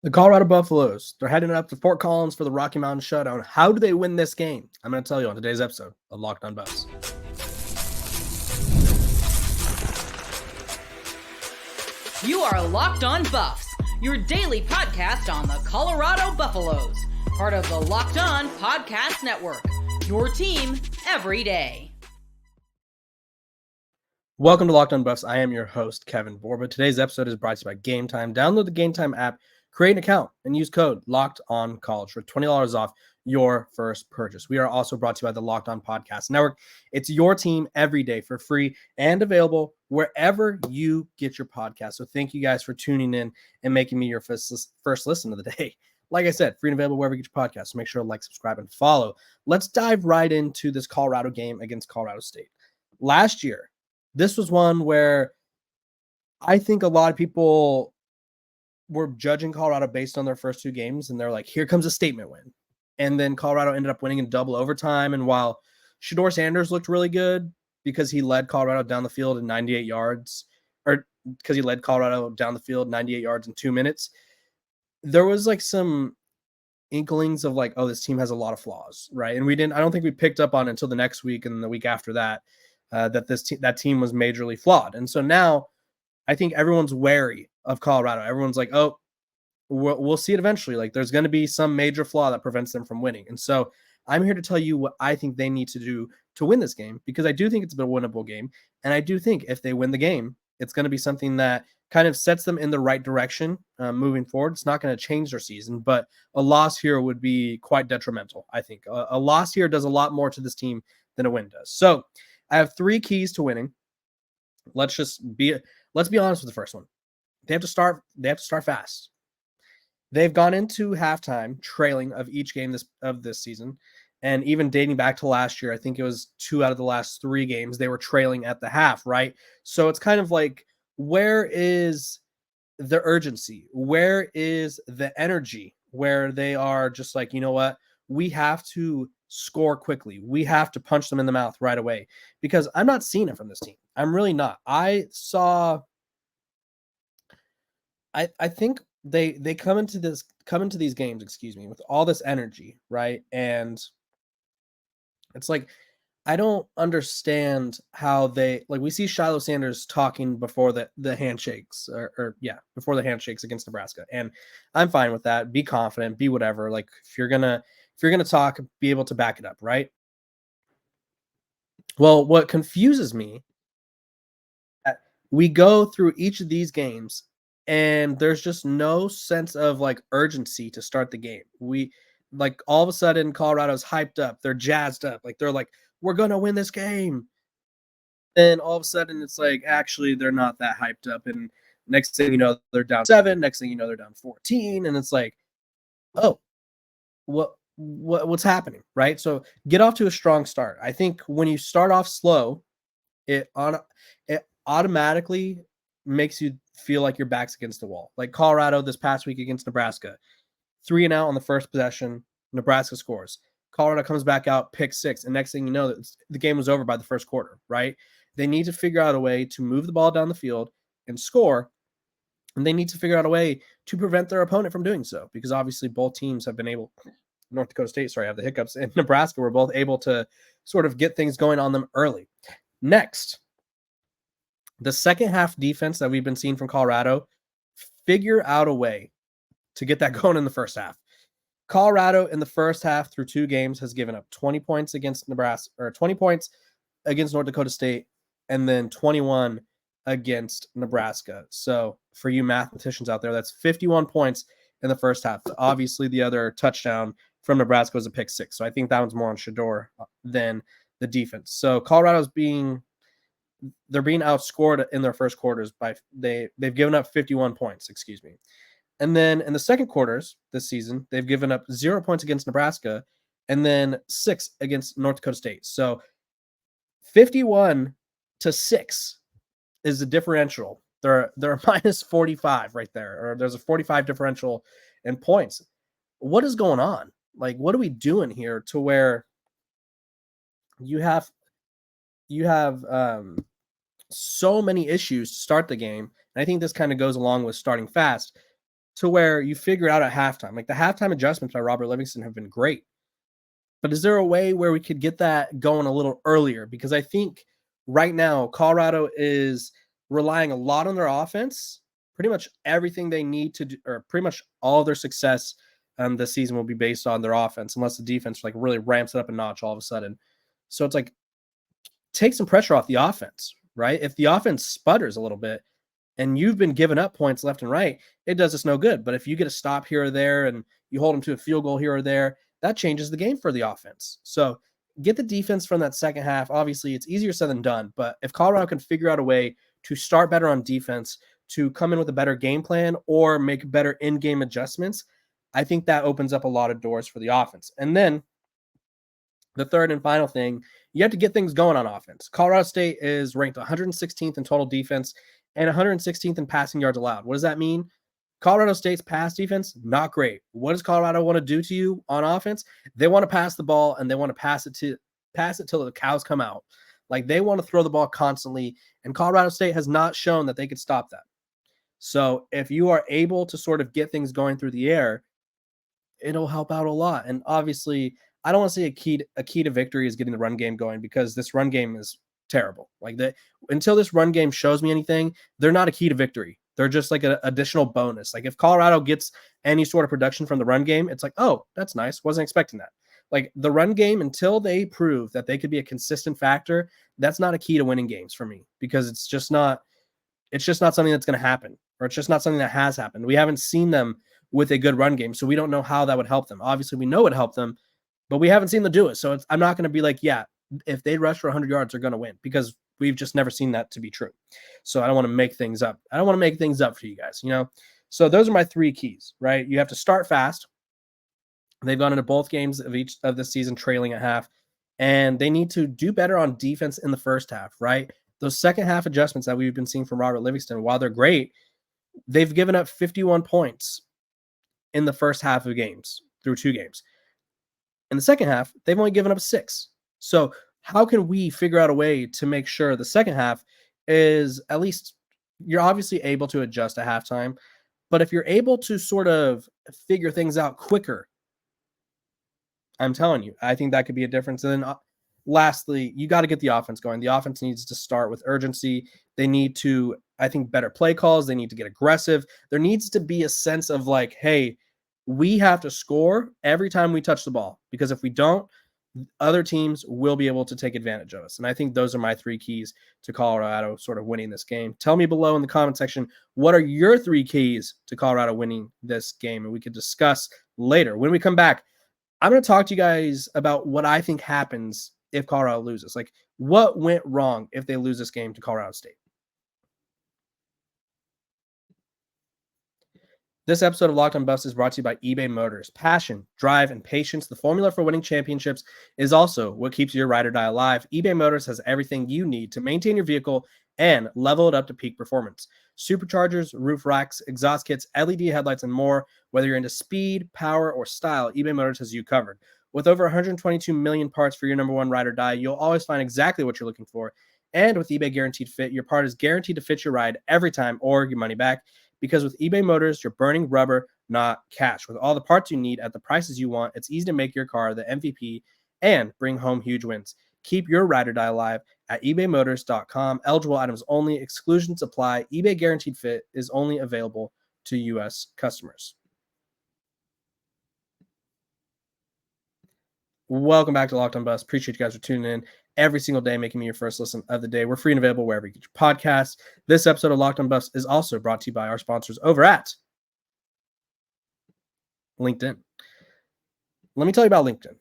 The Colorado Buffaloes, they're heading up to Fort Collins for the Rocky Mountain Showdown. How do they win this game? I'm going to tell you on today's episode of Locked On Buffs. You are Locked On Buffs, your daily podcast on the Colorado Buffaloes, part of the Locked On Podcast Network, your team every day. Welcome to Locked On Buffs. I am your host, Kevin Borba. Today's episode is brought to you by Gametime. Download the Gametime app, create an account, and use code LOCKEDONCOLLEGE for $20 off your first purchase. We are also brought to you by the Locked On Podcast Network. It's your team every day for free and available wherever you get your podcast. So thank you guys for tuning in and making me your first listen of the day. Like I said, free and available wherever you get your podcast. So make sure to like, subscribe, and follow. Let's dive right into this Colorado game against Colorado State. Last year, this was one where I think a lot of people were judging Colorado based on their first two games, and they're like, here comes a statement win. And then Colorado ended up winning in double overtime. And while Shedeur Sanders looked really good because he led Colorado down the field in 98 yards, or because he led Colorado down the field 98 yards in 2 minutes, there was like some inklings of like, oh, this team has a lot of flaws, right? And I don't think we picked up on it until the next week and the week after that, that team was majorly flawed. And so now I think everyone's wary of Colorado. Everyone's like, oh, we'll see it eventually. Like there's going to be some major flaw that prevents them from winning. And so I'm here to tell you what I think they need to do to win this game, because I do think it's a winnable game. And I do think if they win the game, it's going to be something that kind of sets them in the right direction moving forward. It's not going to change their season, but a loss here would be quite detrimental. I think a loss here does a lot more to this team than a win does. So I have three keys to winning. Let's be honest with the first one. They have to start fast. They've gone into halftime trailing of each game of this season. And even dating back to last year, I think it was 2 out of the last 3 games, they were trailing at the half, right? So it's kind of like, where is the urgency? Where is the energy where they are just like, you know what? We have to score quickly. We have to punch them in the mouth right away, because I'm not seeing it from this team. I'm really not. I think they come into these games, with all this energy, right? And it's like, I don't understand how we see Shiloh Sanders talking before the handshakes before the handshakes against Nebraska. And I'm fine with that. Be confident, be whatever. Like if you're going to talk, be able to back it up, right? Well, what confuses me, we go through each of these games and there's just no sense of like urgency to start the game. We like all of a sudden Colorado's hyped up. They're jazzed up. Like they're like, we're going to win this game. Then all of a sudden it's like, actually, they're not that hyped up. And next thing you know, they're down 7. Next thing you know, they're down 14. And it's like, oh, what's happening, right? So get off to a strong start. I think when you start off slow, it automatically makes you feel like your back's against the wall. Like Colorado this past week against Nebraska, 3 and out on the first possession, Nebraska scores. Colorado comes back out, pick 6, and next thing you know, the game was over by the first quarter, right? They need to figure out a way to move the ball down the field and score, and they need to figure out a way to prevent their opponent from doing so, because obviously both teams have been able – North Dakota State, I have the hiccups, and Nebraska were both able to sort of get things going on them early. Next, the second half defense that we've been seeing from Colorado, figure out a way to get that going in the first half. Colorado in the first half through 2 games has given up 20 points against Nebraska, or 20 points against North Dakota State, and then 21 against Nebraska. So for you mathematicians out there, that's 51 points in the first half. Obviously, the other touchdown from Nebraska was a pick 6. So I think that one's more on Shedeur than the defense. So Colorado's they're being outscored in their first quarters they've given up 51 points, And then in the second quarters this season, they've given up 0 points against Nebraska and then 6 against North Dakota State. So 51-6 is the differential. They're minus 45 right there, or there's a 45 differential in points. What is going on? Like, what are we doing here to where you have so many issues to start the game? And I think this kind of goes along with starting fast. to where you figure it out at halftime. Like the halftime adjustments by Robert Livingston have been great. But is there a way where we could get that going a little earlier? Because I think right now Colorado is relying a lot on their offense. Pretty much everything they need to do, or pretty much all of their success this season will be based on their offense, unless the defense like really ramps it up a notch all of a sudden. So it's like take some pressure off the offense, right? If the offense sputters a little bit and you've been giving up points left and right, it does us no good. But if you get a stop here or there and you hold them to a field goal here or there, that changes the game for the offense. So get the defense from that second half. Obviously, it's easier said than done. But if Colorado can figure out a way to start better on defense, to come in with a better game plan or make better in-game adjustments, I think that opens up a lot of doors for the offense. And then the third and final thing, you have to get things going on offense. Colorado State is ranked 116th in total defense and 116th in passing yards allowed. What does that mean? Colorado State's pass defense, not great. What does Colorado want to do to you on offense? They want to pass the ball and they want to pass it till the cows come out. Like they want to throw the ball constantly, and Colorado State has not shown that they could stop that. So if you are able to sort of get things going through the air, it'll help out a lot. And obviously, I don't want to say a key to victory is getting the run game going, because this run game is terrible. Like that, until this run game shows me anything, they're not a key to victory. They're just like an additional bonus. Like if Colorado gets any sort of production from the run game, it's like, oh, that's nice. Wasn't expecting that. Like the run game, until they prove that they could be a consistent factor, that's not a key to winning games for me, because it's just not something that's going to happen, or it's just not something that has happened. We haven't seen them with a good run game, so we don't know how that would help them. Obviously, we know it would help them, but we haven't seen them do it. So I'm not going to be like, yeah, if they rush for 100 yards, they're going to win, because we've just never seen that to be true. So I don't want to make things up. I don't want to make things up for you guys, you know? So those are my three keys, right? You have to start fast. They've gone into both games of each of the season trailing at half, and they need to do better on defense in the first half, right? Those second half adjustments that we've been seeing from Robert Livingston, while they're great, they've given up 51 points in the first half of games through two games. In the second half, they've only given up 6. So how can we figure out a way to make sure the second half is at least, you're obviously able to adjust at halftime, but if you're able to sort of figure things out quicker, I'm telling you, I think that could be a difference. And then lastly, you got to get the offense going. The offense needs to start with urgency. They need to, I think, better play calls. They need to get aggressive. There needs to be a sense of like, hey, we have to score every time we touch the ball, because if we don't, other teams will be able to take advantage of us. And I think those are my 3 keys to Colorado sort of winning this game. Tell me below in the comment section, what are your 3 keys to Colorado winning this game? And we could discuss later. When we come back, I'm going to talk to you guys about what I think happens if Colorado loses. Like, what went wrong if they lose this game to Colorado State? This episode of Locked On Buffs is brought to you by eBay Motors. Passion, drive, and patience, the formula for winning championships, is also what keeps your ride or die alive. eBay Motors has everything you need to maintain your vehicle and level it up to peak performance. Superchargers, roof racks, exhaust kits, LED headlights, and more. Whether you're into speed, power, or style, eBay Motors has you covered. With over 122 million parts for your number one ride or die, you'll always find exactly what you're looking for. And with eBay Guaranteed Fit, your part is guaranteed to fit your ride every time or your money back. Because with eBay Motors, you're burning rubber, not cash. With all the parts you need at the prices you want, it's easy to make your car the MVP and bring home huge wins. Keep your ride or die alive at ebaymotors.com. Eligible items only. Exclusions apply. eBay Guaranteed Fit is only available to U.S. customers. Welcome back to Locked On Buffs. Appreciate you guys for tuning in every single day, making me your first listen of the day. We're free and available wherever you get your podcasts. This episode of Locked On Buffs is also brought to you by our sponsors over at LinkedIn. Let me tell you about LinkedIn.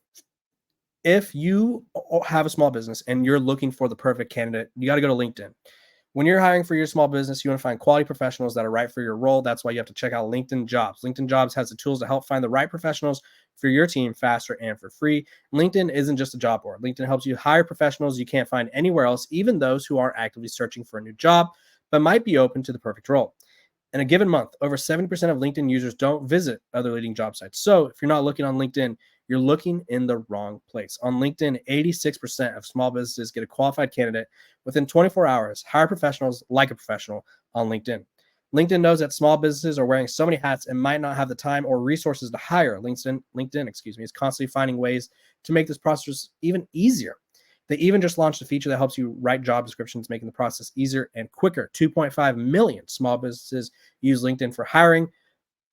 If you have a small business and you're looking for the perfect candidate, you got to go to LinkedIn. When you're hiring for your small business, you want to find quality professionals that are right for your role. That's why you have to check out LinkedIn Jobs. LinkedIn Jobs has the tools to help find the right professionals for your team faster and for free. LinkedIn isn't just a job board. LinkedIn helps you hire professionals you can't find anywhere else, even those who aren't actively searching for a new job, but might be open to the perfect role. In a given month, over 70% of LinkedIn users don't visit other leading job sites. So if you're not looking on LinkedIn, you're looking in the wrong place. On LinkedIn, 86% of small businesses get a qualified candidate within 24 hours. Hire professionals like a professional on LinkedIn. LinkedIn knows that small businesses are wearing so many hats and might not have the time or resources to hire. LinkedIn, is constantly finding ways to make this process even easier. They even just launched a feature that helps you write job descriptions, making the process easier and quicker. 2.5 million small businesses use LinkedIn for hiring.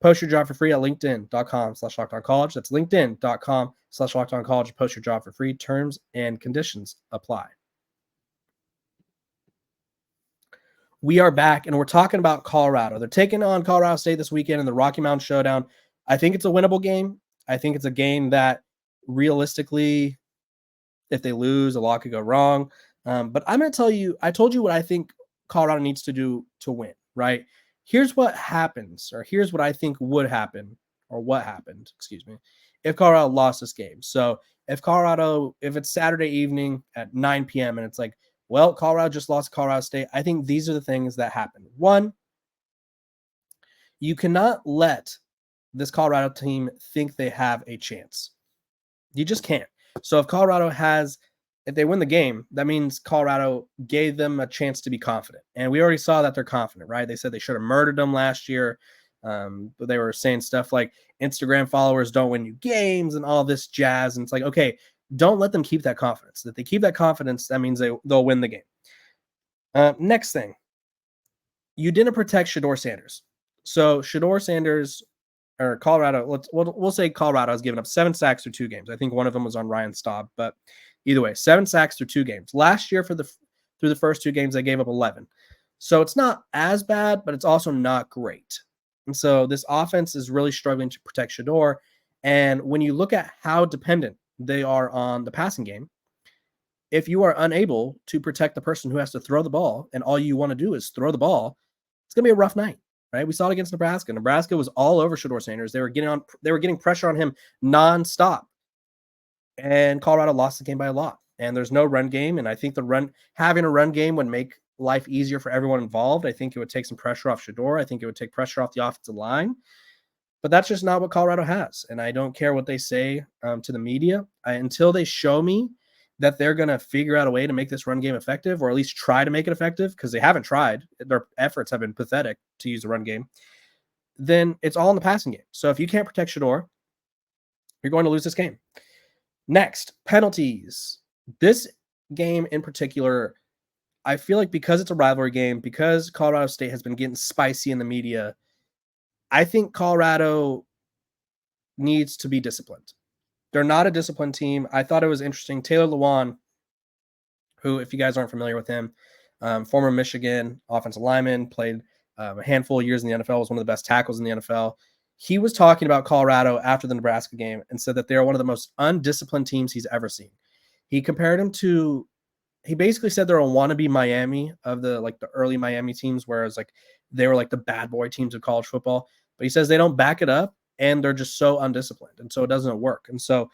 Post your job for free at linkedin.com/lockedoncollege. That's linkedin.com/lockedoncollege. Post your job for free. Terms and conditions apply. We are back, and we're talking about Colorado. They're taking on Colorado State this weekend in the Rocky Mountain Showdown. I think it's a winnable game. I think it's a game that realistically, if they lose, a lot could go wrong. But I'm going to tell you, I told you what I think Colorado needs to do to win, right? Here's what happens, or here's what I think would happen, or what happened, if Colorado lost this game. So if it's Saturday evening at 9 p.m. and it's like, well, Colorado just lost to Colorado State, I think these are the things that happen. One, you cannot let this Colorado team think they have a chance. You just can't. So if they win the game, that means Colorado gave them a chance to be confident. And we already saw that they're confident, right? They said they should have murdered them last year. But they were saying stuff like Instagram followers don't win you games and all this jazz. And it's like, okay, don't let them keep that confidence. If they keep that confidence, that means they'll win the game. Next thing, you didn't protect Shedeur Sanders. So Shedeur Sanders, or Colorado, we'll say Colorado has given up 7 sacks through 2 games. I think one of them was on Ryan Staub, but either way, 7 sacks through 2 games. Last year through the first 2 games, they gave up 11. So it's not as bad, but it's also not great. And so this offense is really struggling to protect Shedeur. And when you look at how dependent they are on the passing game, if you are unable to protect the person who has to throw the ball and all you want to do is throw the ball, it's going to be a rough night, right? We saw it against Nebraska. Nebraska was all over Shedeur Sanders. They were getting pressure on him nonstop. And Colorado lost the game by a lot. And there's no run game. And I think having a run game would make life easier for everyone involved. I think it would take some pressure off Shedeur. I think it would take pressure off the offensive line. But that's just not what Colorado has. And I don't care what they say to the media. Until they show me that they're going to figure out a way to make this run game effective, or at least try to make it effective, because they haven't tried. Their efforts have been pathetic to use the run game. Then it's all in the passing game. So if you can't protect Shedeur, you're going to lose this game. Next, penalties. This game in particular, I feel like because it's a rivalry game, because Colorado State has been getting spicy in the media, I think Colorado needs to be disciplined. They're not a disciplined team. I thought it was interesting. Taylor Lewan, who, if you guys aren't familiar with him, former Michigan offensive lineman, played a handful of years in the NFL, was one of the best tackles in the NFL. He was talking about Colorado after the Nebraska game and said that they're one of the most undisciplined teams he's ever seen. He basically said they're a wannabe Miami of the early Miami teams, whereas they were the bad boy teams of college football. But he says they don't back it up and they're just so undisciplined. And so it doesn't work. And so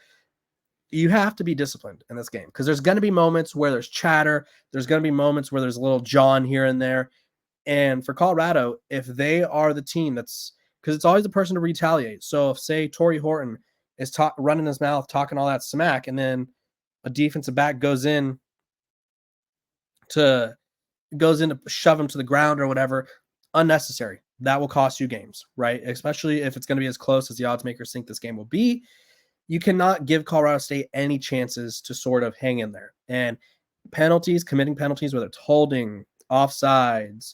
you have to be disciplined in this game, because there's going to be moments where there's chatter. There's going to be moments where there's a little John here and there. And for Colorado, if they are the team because it's always the person to retaliate. So if, say, Torrey Horton is running his mouth, talking all that smack, and then a defensive back goes in to shove him to the ground or whatever, unnecessary. That will cost you games, right? Especially if it's going to be as close as the odds makers think this game will be. You cannot give Colorado State any chances to sort of hang in there. And committing penalties, whether it's holding, offsides,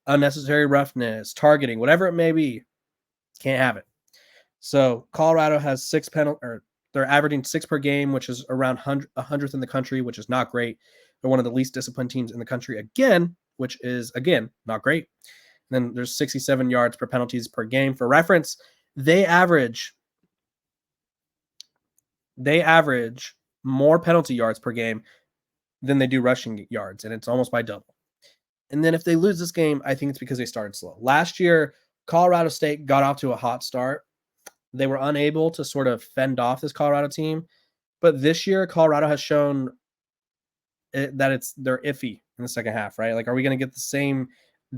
unnecessary roughness, targeting, whatever it may be, can't have it. So Colorado has 6 they're averaging 6 per game, which is around 100th in the country, which is not great. They're one of the least disciplined teams in the country again, which is, again, not great. And then there's 67 yards per penalties per game. For reference, they average more penalty yards per game than they do rushing yards, and it's almost by double. And then if they lose this game, I think it's because they started slow. Last year, Colorado State got off to a hot start. They were unable to sort of fend off this Colorado team. But this year, Colorado has shown that they're iffy in the second half, right? Are we going to get the same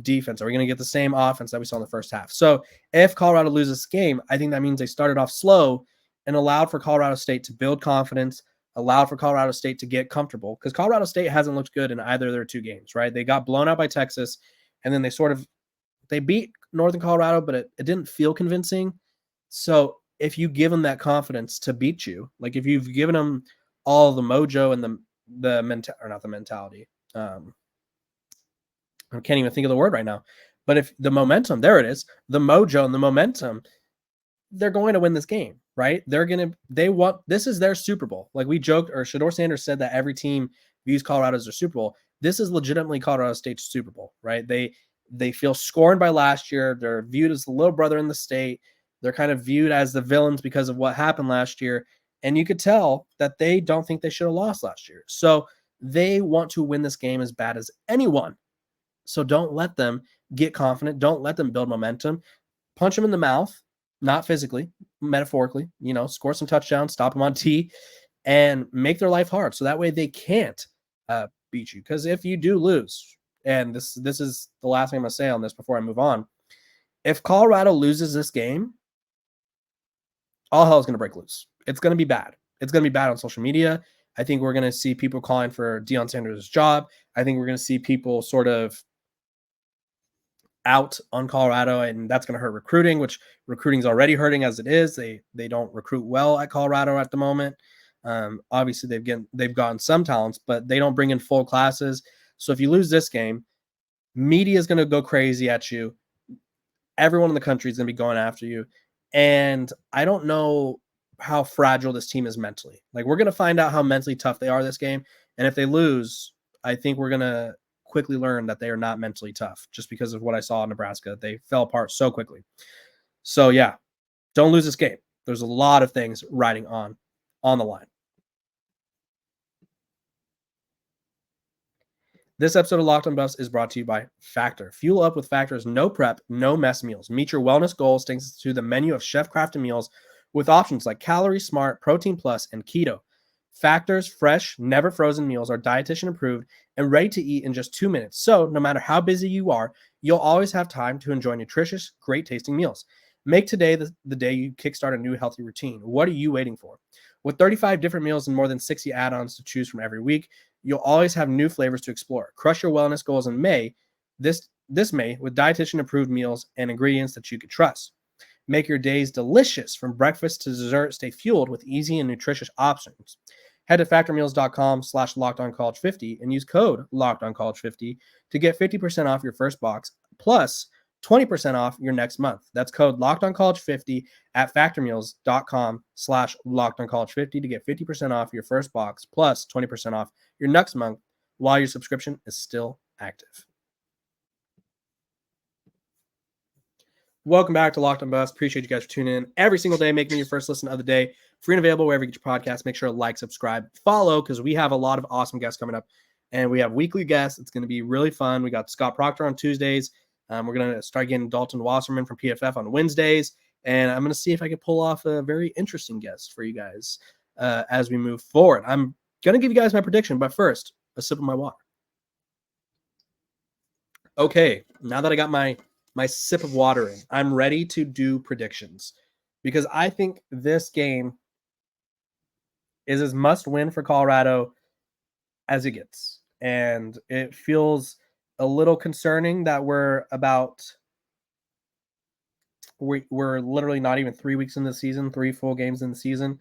defense? Are we going to get the same offense that we saw in the first half? So if Colorado loses this game, I think that means they started off slow and allowed for Colorado State to build confidence, allowed for Colorado State to get comfortable, because Colorado State hasn't looked good in either of their 2 games, right? They got blown out by Texas, and then they sort of They beat Northern Colorado, but it didn't feel convincing. So if you give them that confidence to beat you, like if you've given them all the mojo and the mentality. I can't even think of the word right now. But if the momentum, there it is, the mojo and the momentum, they're going to win this game, right? This is their Super Bowl. Like we joked, or Shador Sanders said that every team views Colorado as their Super Bowl. This is legitimately Colorado State's Super Bowl, right? They feel scorned by last year. They're viewed as the little brother in the state. They're kind of viewed as the villains because of what happened last year. And you could tell that they don't think they should have lost last year. So they want to win this game as bad as anyone. So don't let them get confident. Don't let them build momentum. Punch them in the mouth, not physically, metaphorically, score some touchdowns, stop them on T, and make their life hard. So that way they can't beat you. Because if you do lose, and this is the last thing I'm going to say on this before I move on, if Colorado loses this game, all hell is going to break loose. It's going to be bad. It's going to be bad on social media. I think we're going to see people calling for Deion Sanders' job. I think we're going to see people sort of out on Colorado, and that's going to hurt recruiting, which recruiting's already hurting as it is. They don't recruit well at Colorado at the moment. Obviously, they've gotten some talents, but they don't bring in full classes. So if you lose this game, media is going to go crazy at you. Everyone in the country is going to be going after you. And I don't know how fragile this team is mentally. Like, we're going to find out how mentally tough they are this game. And if they lose, I think we're going to quickly learn that they are not mentally tough just because of what I saw in Nebraska. They fell apart so quickly. So, yeah, don't lose this game. There's a lot of things riding on the line. This episode of Locked On Buffs is brought to you by Factor. Fuel up with Factor's no prep, no mess meals. Meet your wellness goals thanks to the menu of chef-crafted meals with options like Calorie Smart, Protein Plus, and Keto. Factor's fresh, never frozen meals are dietitian approved and ready to eat in just 2 minutes. So no matter how busy you are, you'll always have time to enjoy nutritious, great tasting meals. Make today the day you kickstart a new healthy routine. What are you waiting for? With 35 different meals and more than 60 add-ons to choose from every week, you'll always have new flavors to explore. Crush your wellness goals in May, this May, with dietitian-approved meals and ingredients that you can trust. Make your days delicious from breakfast to dessert. Stay fueled with easy and nutritious options. Head to factormeals.com/LockedOnCollege50 and use code LockedOnCollege50 to get 50% off your first box plus 20% off your next month. That's code LockedOnCollege50 at factormeals.com/LockedOnCollege50 to get 50% off your first box plus 20% off your next month while your subscription is still active. Welcome back to Locked On Buffs. Appreciate you guys for tuning in every single day. Make me your first listen of the day. Free and available wherever you get your podcast. Make sure to like, subscribe, follow, because we have a lot of awesome guests coming up. And we have weekly guests. It's going to be really fun. We got Scott Proctor on Tuesdays. We're going to start getting Dalton Wasserman from PFF on Wednesdays. And I'm going to see if I can pull off a very interesting guest for you guys as we move forward. I'm going to give you guys my prediction, but first, a sip of my water. Okay, now that I got my sip of water in, I'm ready to do predictions because I think this game is as must win for Colorado as it gets. And it feels a little concerning that we're literally not even 3 weeks in the season, 3 full games in the season,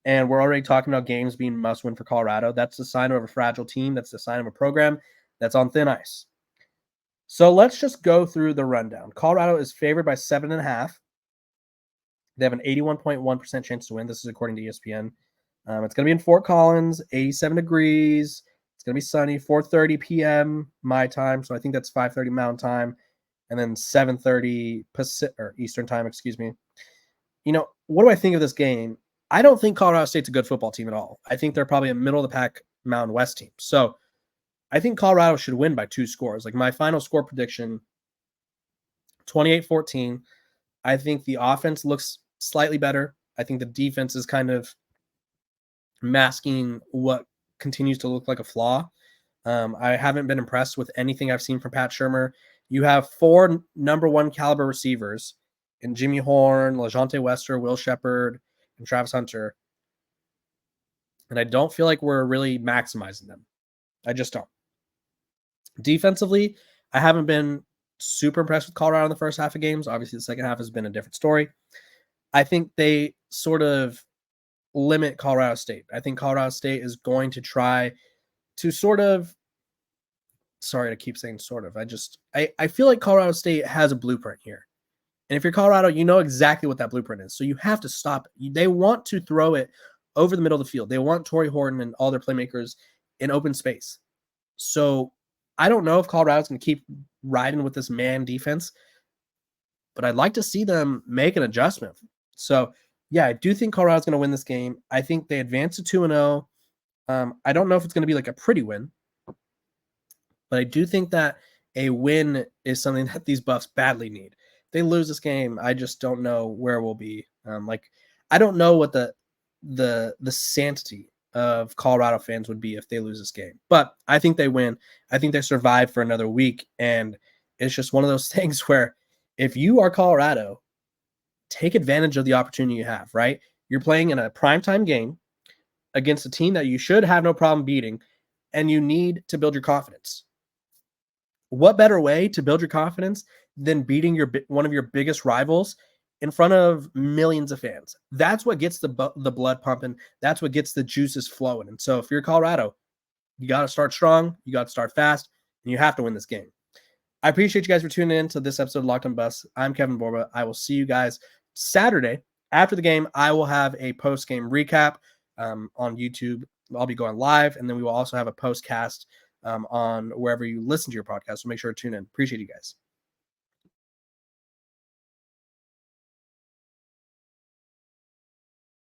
and we're already talking about games being must win for Colorado. That's the sign of a fragile team. That's the sign of a program that's on thin ice. So let's just go through the rundown. Colorado is favored by 7.5. They have an 81.1% chance to win. This is according to ESPN. It's going to be in Fort Collins, 87 degrees. It's going to be sunny, 4:30 p.m. my time. So I think that's 5:30 Mountain time. And then 7:30 Eastern time, excuse me. What do I think of this game? I don't think Colorado State's a good football team at all. I think they're probably a middle-of-the-pack Mountain West team. So I think Colorado should win by 2 scores. Like my final score prediction, 28-14. I think the offense looks slightly better. I think the defense is kind of masking what continues to look like a flaw. I haven't been impressed with anything I've seen from Pat Shurmur. You have 4 number 1 caliber receivers in Jimmy Horn, LaJohntay Wester, Will Shepard, and Travis Hunter. And I don't feel like we're really maximizing them. I just don't. Defensively, I haven't been super impressed with Colorado in the first half of games. Obviously, the second half has been a different story. I think they sort of limit Colorado State. I think Colorado State is going to try to sort of, sorry to keep saying sort of, I feel like Colorado State has a blueprint here. And if you're Colorado, you know exactly what that blueprint is. So you have to stop it. They want to throw it over the middle of the field. They want Torrey Horton and all their playmakers in open space. So I don't know if Colorado's going to keep riding with this man defense, but I'd like to see them make an adjustment. So, yeah, I do think Colorado's going to win this game. I think they advance to 2-0. I don't know if it's going to be like a pretty win, but I do think that a win is something that these Buffs badly need. If they lose this game, I just don't know where we'll be. I don't know what the sanctity of Colorado fans would be if they lose this game, but I think they win. I think they survive for another week, and it's just one of those things where if you are Colorado, take advantage of the opportunity you have, right? You're playing in a primetime game against a team that you should have no problem beating, and you need to build your confidence. What better way to build your confidence than beating one of your biggest rivals in front of millions of fans? That's what gets the blood pumping. That's what gets the juices flowing. And so if you're Colorado, you got to start strong, you got to start fast, and you have to win this game. I appreciate you guys for tuning in to this episode of Locked On Buffs. I'm Kevin Borba. I will see you guys Saturday after the game. I will have a post-game recap on YouTube. I'll be going live, and then we will also have a postcast on wherever you listen to your podcast. So make sure to tune in. Appreciate you guys.